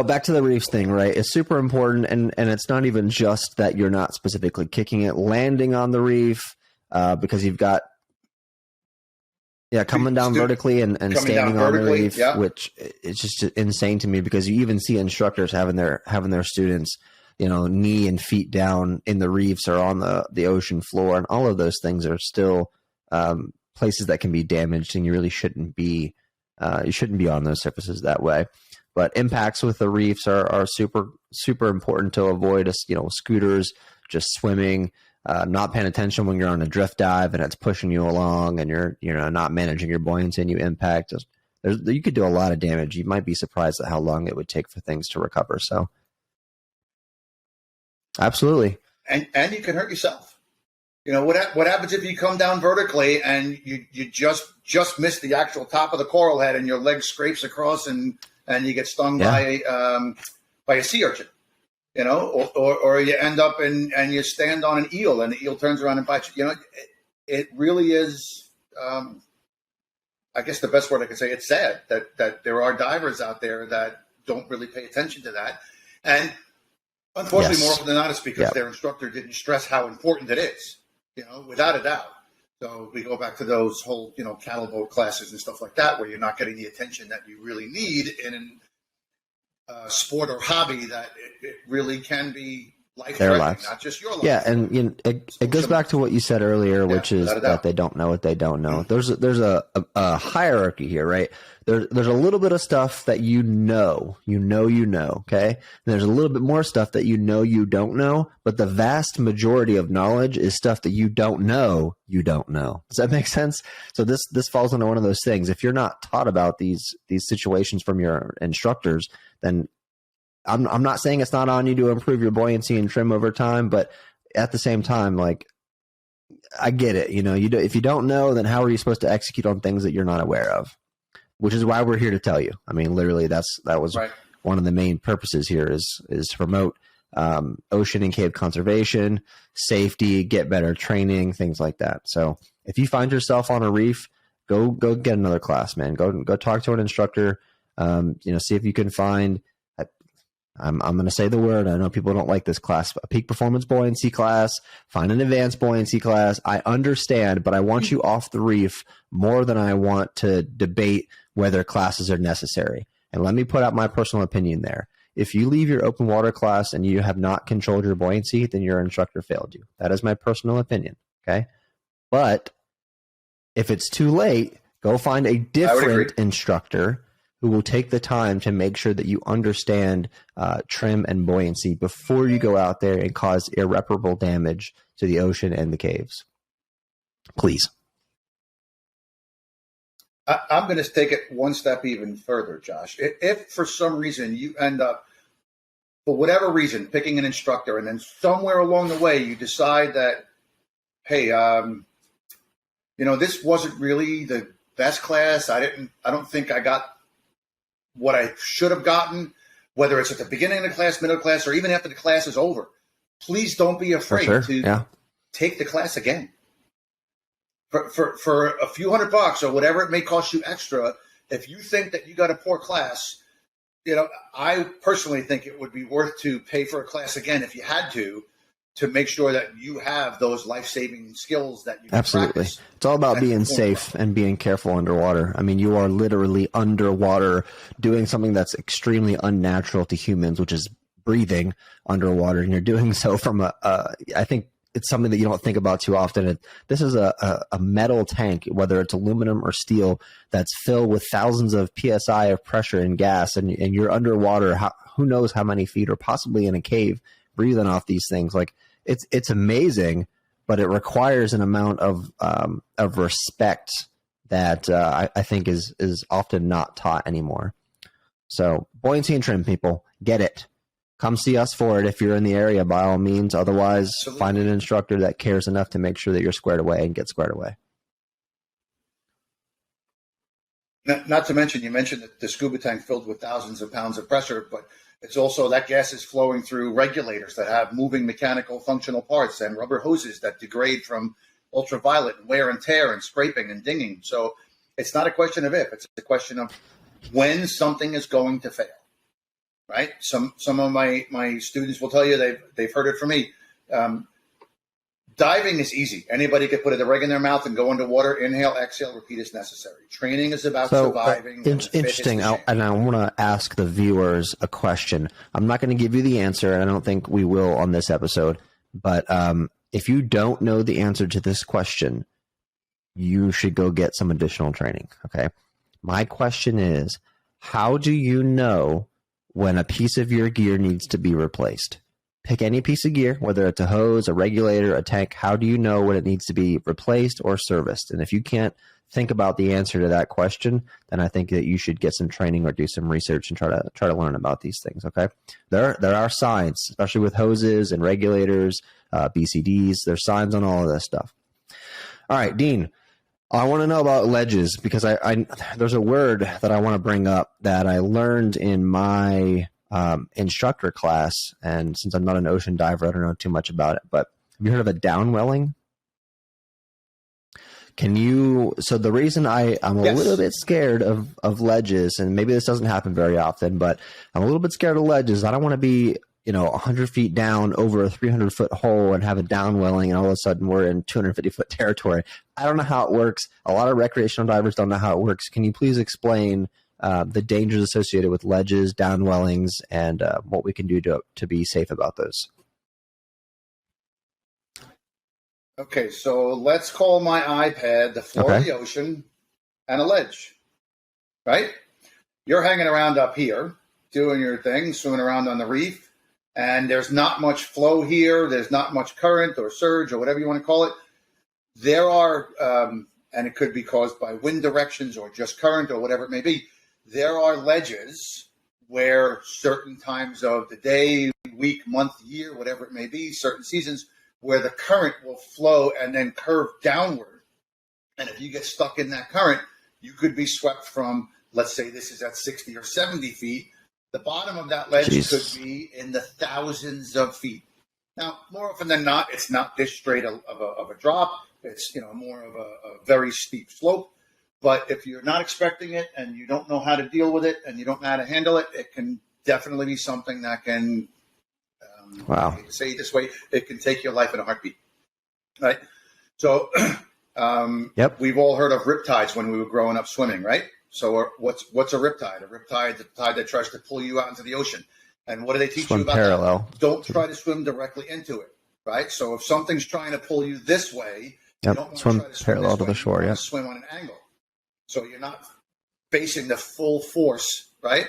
back to the reefs thing, right? It's super important. And it's not even just that you're not specifically kicking it, landing on the reef, because you've got, coming down vertically and standing on the reef, which is just insane to me, because you even see instructors having their students, knee and feet down in the reefs or on the ocean floor. And all of those things are still, places that can be damaged, and you really shouldn't be on those surfaces that way. But impacts with the reefs are super, super important to avoid. Scooters, just swimming, not paying attention when you're on a drift dive and it's pushing you along, and you're not managing your buoyancy and you impact. You could do a lot of damage. You might be surprised at how long it would take for things to recover. So, absolutely, and you can hurt yourself. What happens if you come down vertically and you just miss the actual top of the coral head and your leg scrapes across and you get stung by a sea urchin, or you end up and you stand on an eel and the eel turns around and bites you. It really is. I guess the best word I could say, it's sad that there are divers out there that don't really pay attention to that, and unfortunately, more often than not, it's because their instructor didn't stress how important it is. Without a doubt. So we go back to those whole, cattle boat classes and stuff like that, where you're not getting the attention that you really need in a sport or hobby that it really can be life-threatening, not just your life. Yeah, and it goes back to what you said earlier, which is that they don't know what they don't know. There's a hierarchy here, right? There's a little bit of stuff that you know, okay? And there's a little bit more stuff that you don't know, but the vast majority of knowledge is stuff that you don't know. Does that make sense? So this falls into one of those things. If you're not taught about these situations from your instructors, then I'm not saying it's not on you to improve your buoyancy and trim over time, but at the same time, like, I get it. If you don't know, then how are you supposed to execute on things that you're not aware of? Which is why we're here to tell you. I mean, literally, that was right. One of the main purposes here is to promote ocean and cave conservation, safety, get better training, things like that. So if you find yourself on a reef, go get another class, man. Go talk to an instructor. See if you can find. I'm going to say the word. I know people don't like this class. A peak performance buoyancy class, find an advanced buoyancy class. I understand, but I want you off the reef more than I want to debate whether classes are necessary. And let me put out my personal opinion there. If you leave your open water class and you have not controlled your buoyancy, then your instructor failed you. That is my personal opinion. Okay. But if it's too late, go find a different instructor who will take the time to make sure that you understand trim and buoyancy before you go out there and cause irreparable damage to the ocean and the caves. Please. I'm going to take it one step even further, Josh. If for some reason you end up, for whatever reason, picking an instructor, and then somewhere along the way you decide that, hey, this wasn't really the best class. I don't think I got what I should have gotten, whether it's at the beginning of the class, middle of the class, or even after the class is over. Please don't be afraid to take the class again. For a few $100 or whatever it may cost you extra, if you think that you got a poor class, I personally think it would be worth to pay for a class again if you had to make sure that you have those life-saving skills that you can practice. It's all about being safe and being careful underwater. I mean, you are literally underwater doing something that's extremely unnatural to humans, which is breathing underwater, and you're doing so from I think it's something that you don't think about too often. This is a metal tank, whether it's aluminum or steel, that's filled with thousands of PSI of pressure and gas, and you're underwater, who knows how many feet, or possibly in a cave, breathing off these things. Like, it's amazing, but it requires an amount of respect that I think is often not taught anymore. So buoyancy and trim, people, get it. Come see us for it if you're in the area, by all means. Otherwise, find an instructor that cares enough to make sure that you're squared away and get squared away. Not to mention, you mentioned that the scuba tank filled with thousands of pounds of pressure, but it's also that gas is flowing through regulators that have moving mechanical functional parts and rubber hoses that degrade from ultraviolet and wear and tear and scraping and dinging. So it's not a question of if, it's a question of when something is going to fail. Right? Some of my students will tell you they've heard it from me. Diving is easy. Anybody could put a rig in their mouth and go underwater, inhale, exhale, repeat as necessary. Training is about surviving. Interesting. And I want to ask the viewers a question. I'm not going to give you the answer, and I don't think we will on this episode. But if you don't know the answer to this question, you should go get some additional training. Okay. My question is, how do you know when a piece of your gear needs to be replaced? Pick any piece of gear, whether it's a hose, a regulator, a tank. How do you know when it needs to be replaced or serviced? And if you can't think about the answer to that question, then I think that you should get some training or do some research and try to learn about these things. Okay, there are signs, especially with hoses and regulators, BCDs. There's signs on all of this stuff. All right, Dean, I want to know about ledges, because I there's a word that I want to bring up that I learned in my instructor class, and since I'm not an ocean diver, I don't know too much about it, but have you heard of a downwelling? So the reason I'm a little bit scared of ledges, and maybe this doesn't happen very often, but I'm a little bit scared of ledges. I don't want to be 100 feet down over a 300-foot hole and have a downwelling, and all of a sudden we're in 250-foot territory. I don't know how it works. A lot of recreational divers don't know how it works. Can you please explain the dangers associated with ledges, downwellings, and what we can do to be safe about those? Okay, so let's call my iPad the floor of the ocean and a ledge, right? You're hanging around up here, doing your thing, swimming around on the reef, and there's not much flow here. There's not much current or surge or whatever you want to call it. There are, and it could be caused by wind directions or just current or whatever it may be. There are ledges where certain times of the day, week, month, year, whatever it may be, certain seasons, where the current will flow and then curve downward. And if you get stuck in that current, you could be swept from, let's say this is at 60 or 70 feet. The bottom of that ledge could be in the thousands of feet. Now, more often than not, it's not this straight of a drop. It's more of a very steep slope. But if you're not expecting it and you don't know how to deal with it and you don't know how to handle it, it can definitely be something that can, I hate to say it this way, it can take your life in a heartbeat. Right? So we've all heard of riptides when we were growing up swimming, right? So what's a riptide? A riptide is a tide that tries to pull you out into the ocean. And what do they teach you about parallel. that? Don't try to swim directly into it, right? So if something's trying to pull you this way, you don't want to try to swim parallel to the shore. You want to swim on an angle. So you're not facing the full force, right?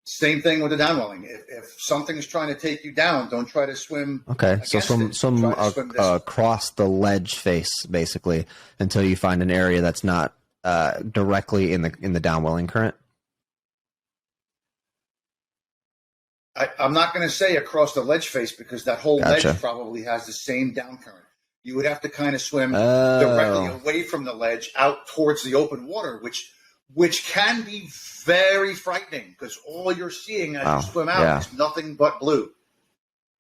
Same thing with the downwelling. If something's trying to take you down, don't try to swim. Okay, so swim across the ledge face, basically, until you find an area that's not directly in the downwelling current. I'm not going to say across the ledge face because that whole ledge probably has the same down current. You would have to kind of swim directly away from the ledge out towards the open water, which can be very frightening because all you're seeing as you swim out is nothing but blue.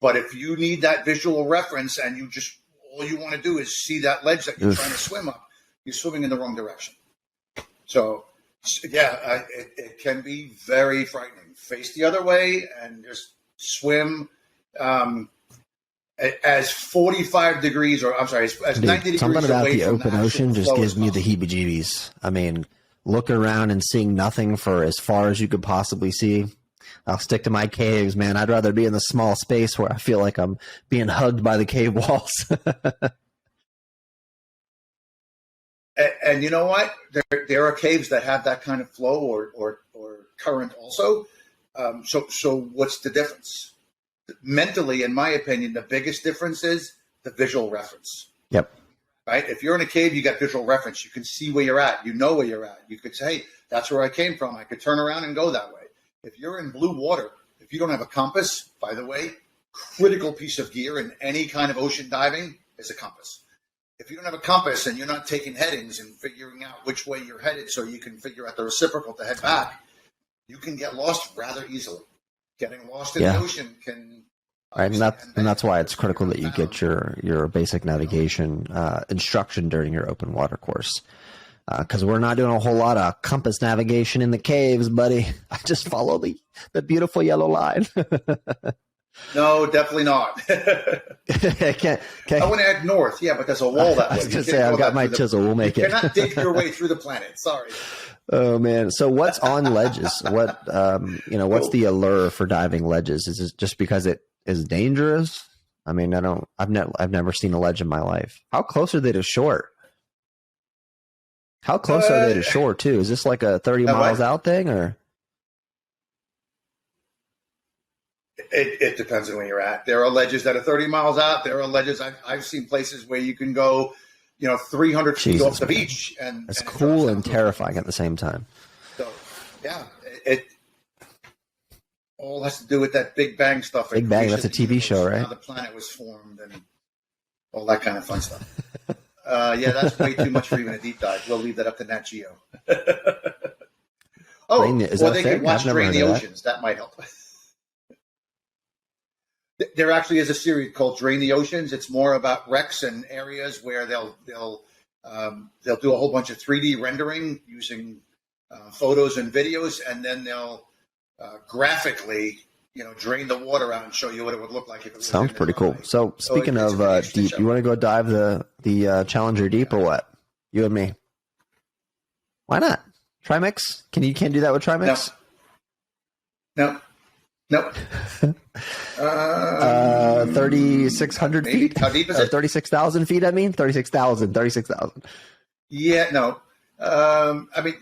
But if you need that visual reference and all you want to do is see that ledge that you're trying to swim up, you're swimming in the wrong direction. So, it can be very frightening. Face the other way and just swim as 45 degrees, or I'm sorry, as 90 degrees something about away the from open ocean just gives me the heebie-jeebies. I mean, looking around and seeing nothing for as far as you could possibly see. I'll stick to my caves, man. I'd rather be in the small space where I feel like I'm being hugged by the cave walls. And you know what? There are caves that have that kind of flow or current also. So what's the difference? Mentally, in my opinion, the biggest difference is the visual reference. Yep. Right? If you're in a cave, you got visual reference. You can see where you're at. You know where you're at. You could say, hey, that's where I came from. I could turn around and go that way. If you're in blue water, if you don't have a compass, by the way, critical piece of gear in any kind of ocean diving is a compass. If you don't have a compass and you're not taking headings and figuring out which way you're headed so you can figure out the reciprocal to head back, you can get lost rather easily. Getting lost in the ocean can... Right, and that's why it's critical that you get your basic navigation instruction during your open water course. Because we're not doing a whole lot of compass navigation in the caves, buddy. I just follow the beautiful yellow line. No, definitely not. I want to head north, but there's a wall that way. I was going to say, I've got my chisel. We'll make it. You cannot dig your way through the planet. Sorry. Oh man! So what's on ledges? What's the allure for diving ledges? Is it just because it is dangerous? I mean, I've never seen a ledge in my life. How close are they to shore? How close are they to shore too? Is this like a 30 miles out thing or? It depends on where you're at. There are ledges that are 30 miles out. There are ledges I've seen places where you can go, 300 feet off the beach, and it's cool and terrifying at the same time. So, it all has to do with that Big Bang stuff. Big Bang, that's a TV show, right? How the planet was formed and all that kind of fun stuff. That's way too much for even a deep dive. We'll leave that up to Nat Geo. They can watch Drain the Oceans. That might help. There actually is a series called Drain the Oceans. It's more about wrecks and areas where they'll do a whole bunch of 3D rendering using photos and videos, and then they'll graphically, drain the water out and show you what it would look like if it was. Sounds pretty cool. So speaking of deep, you want to go dive the Challenger Deep or what? You and me. Why not? Trimix? You can't do that with Trimix? No. 3,600 feet? How deep is it? 36,000 feet, I mean? 36,000. Yeah, no. I mean,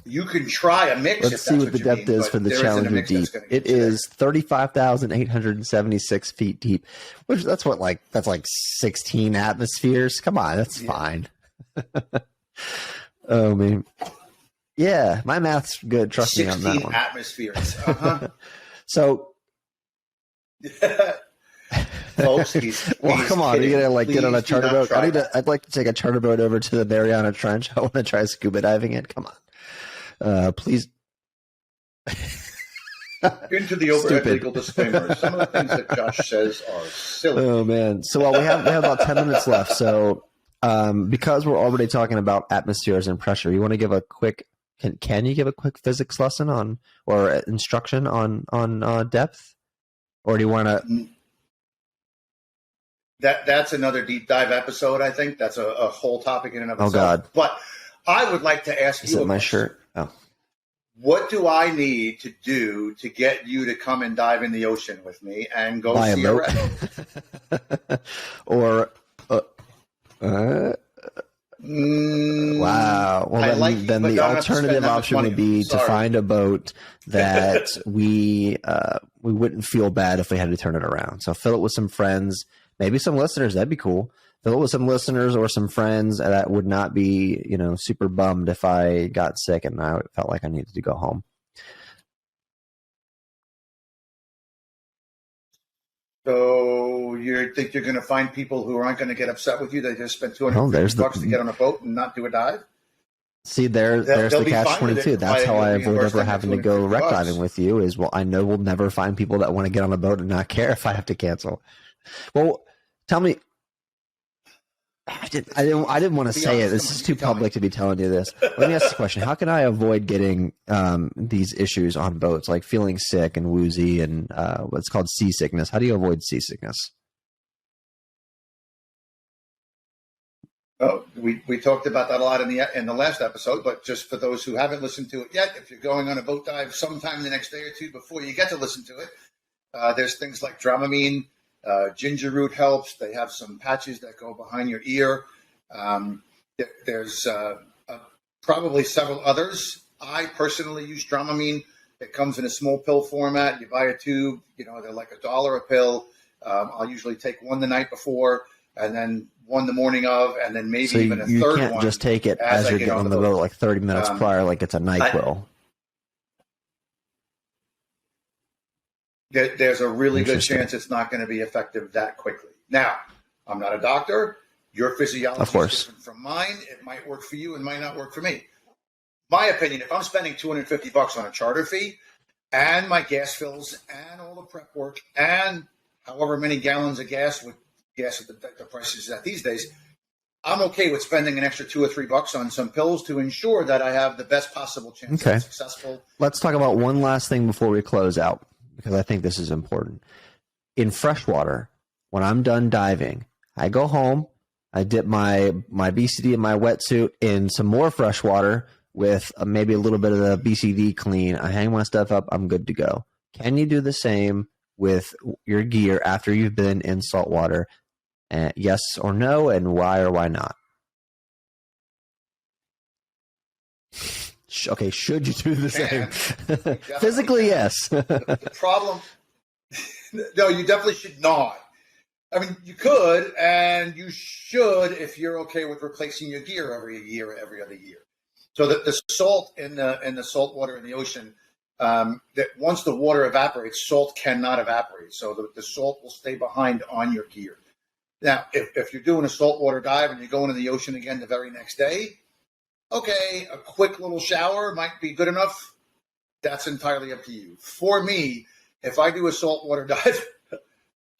you can try a mix. Let's see what the depth is for the Challenger Deep. It is 35,876 feet deep, which that's like 16 atmospheres. Come on, that's fine. Oh man, yeah, my math's good. Trust me on that one. 16 atmospheres. Uh-huh. So, folks, come on, are you gonna get on a charter boat? I'd like to take a charter boat over to the Mariana Trench. I want to try scuba diving it. Come on. Please. Into the overhead legal disclaimer. Some of the things that Josh says are silly. Oh man! So we have about 10 minutes left. So because we're already talking about atmospheres and pressure, you want to give a quick? Can you give a quick physics lesson on or instruction on depth, or do you want to? That's another deep dive episode. I think that's a whole topic in and of itself. Oh God! But I would like to ask you. Is it my shirt? Oh. What do I need to do to get you to come and dive in the ocean with me and go Buy see a a boat? wreck? Or wow. Well, then the alternative option would be to find a boat that we wouldn't feel bad if we had to turn it around. So fill it with some friends, maybe some listeners. That'd be cool. Fill it with some listeners or some friends that would not be, super bummed if I got sick and I felt like I needed to go home. So you think you're going to find people who aren't going to get upset with you? They just spent $250 to get on a boat and not do a dive? See, there's the catch-22. That's how I avoid ever having to go wreck diving with you is, I know we'll never find people that want to get on a boat and not care if I have to cancel. Well, tell me. I didn't want to say it. This is too public to be telling you this. Let me ask the question. How can I avoid getting these issues on boats, like feeling sick and woozy and what's called seasickness? How do you avoid seasickness? Oh, we talked about that a lot in the last episode, but just for those who haven't listened to it yet, if you're going on a boat dive sometime the next day or two before you get to listen to it, there's things like Dramamine. Ginger root helps. They have some patches that go behind your ear. There's probably several others. I personally use Dramamine. It comes in a small pill format. You buy a tube. They're like $1 a pill. I'll usually take one the night before, and then one the morning of, and then maybe even a third one. You can't just take it as you're getting on the boat, like 30 minutes prior, like it's a NyQuil. There's a really good chance it's not going to be effective that quickly. Now, I'm not a doctor. Your physiology is different from mine. It might work for you and might not work for me. My opinion, if I'm spending $250 on a charter fee and my gas fills and all the prep work and however many gallons of gas with gas at the prices at these days, I'm okay with spending an extra $2 or $3 on some pills to ensure that I have the best possible chance of successful. Let's talk about one last thing before we close out, because I think this is important. In freshwater, when I'm done diving, I go home, I dip my BCD and my wetsuit in some more fresh water with maybe a little bit of the BCD clean. I hang my stuff up, I'm good to go. Can you do the same with your gear after you've been in salt water? Yes or no, and why or why not? Okay, should you do the same? Physically, yes. The problem, no, you definitely should not. I mean, you could, and you should if you're okay with replacing your gear every year, every other year. So that the salt in the salt water in the ocean, that once the water evaporates, salt cannot evaporate. So the salt will stay behind on your gear. Now, if you're doing a saltwater dive and you're going in the ocean again the very next day, okay, a quick little shower might be good enough. That's entirely up to you. For me, if I do a saltwater dive,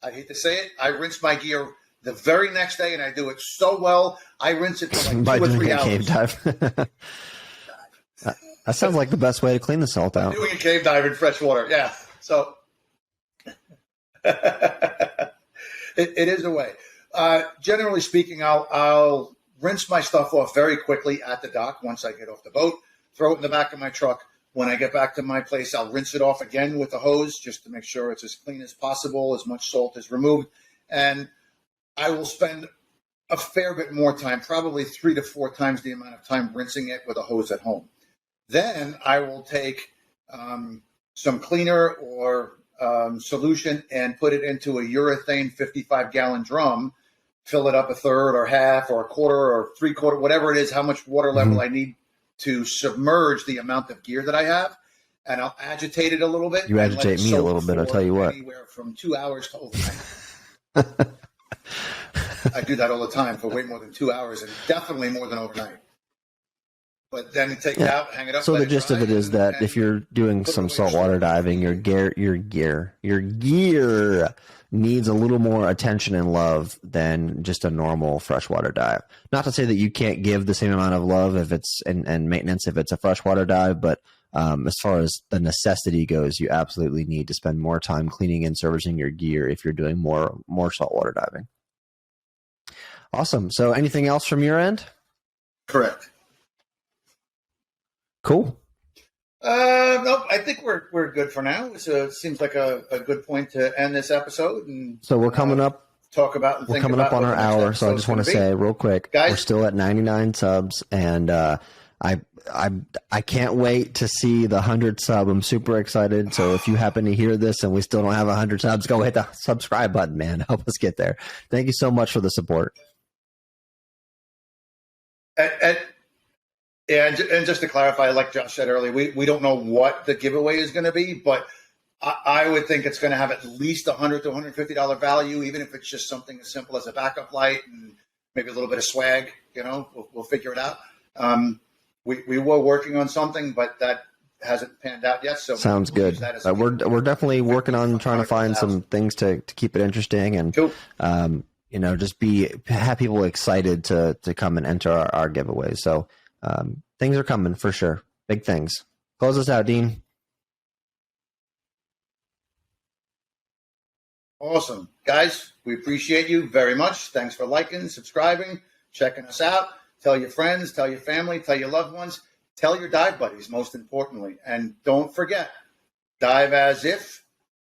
I hate to say it, I rinse my gear the very next day, and I do it so well, I rinse it for like 2 or 3 hours. Cave dive. That sounds like the best way to clean the salt out. Doing a cave dive in fresh water, yeah. So it is a way. Generally speaking, I'll rinse my stuff off very quickly at the dock once I get off the boat, throw it in the back of my truck, When I get back to my place, I'll rinse it off again with the hose just to make sure it's as clean as possible, as much salt is removed. And I will spend a fair bit more time, probably 3 to 4 times the amount of time rinsing it with a hose at home. Then I will take some cleaner or solution and put it into a urethane 55-gallon drum, fill it up a third or half or a quarter or 3/4, whatever it is, how much water level I need to submerge the amount of gear that I have. And I'll agitate it a little bit. You agitate me a little bit, I'll tell you what. Anywhere from 2 hours to overnight. I do that all the time for way more than 2 hours and definitely more than overnight. But then take it out, hang it up. So the gist of it is that if you're doing some saltwater diving, your gear needs a little more attention and love than just a normal freshwater dive. Not to say that you can't give the same amount of love if it's and maintenance if it's a freshwater dive, but as far as the necessity goes, you absolutely need to spend more time cleaning and servicing your gear if you're doing more saltwater diving. Awesome. So anything else from your end? Correct. Cool. Nope. I think we're good for now. So it seems like a good point to end this episode. And so we're coming up. Talk about. We're coming up on our hour. So I just want to say real quick, guys, we're still at 99 subs, and I can't wait to see the 100 sub. I'm super excited. So if you happen to hear this and we still don't have 100 subs, go hit the subscribe button, man. Help us get there. Thank you so much for the support. And just to clarify, like Josh said earlier, we don't know what the giveaway is going to be, but I would think it's going to have at least $100 to $150 value, even if it's just something as simple as a backup light and maybe a little bit of swag. We'll figure it out. We were working on something, but that hasn't panned out yet. So sounds good. We're definitely working on trying to find some things to keep it interesting and cool. Just have people excited to come and enter our giveaways. So things are coming for sure. Big things. Close us out, Dean. Awesome. Guys, we appreciate you very much. Thanks for liking, subscribing, checking us out. Tell your friends, tell your family, tell your loved ones, tell your dive buddies, most importantly. And don't forget, dive as if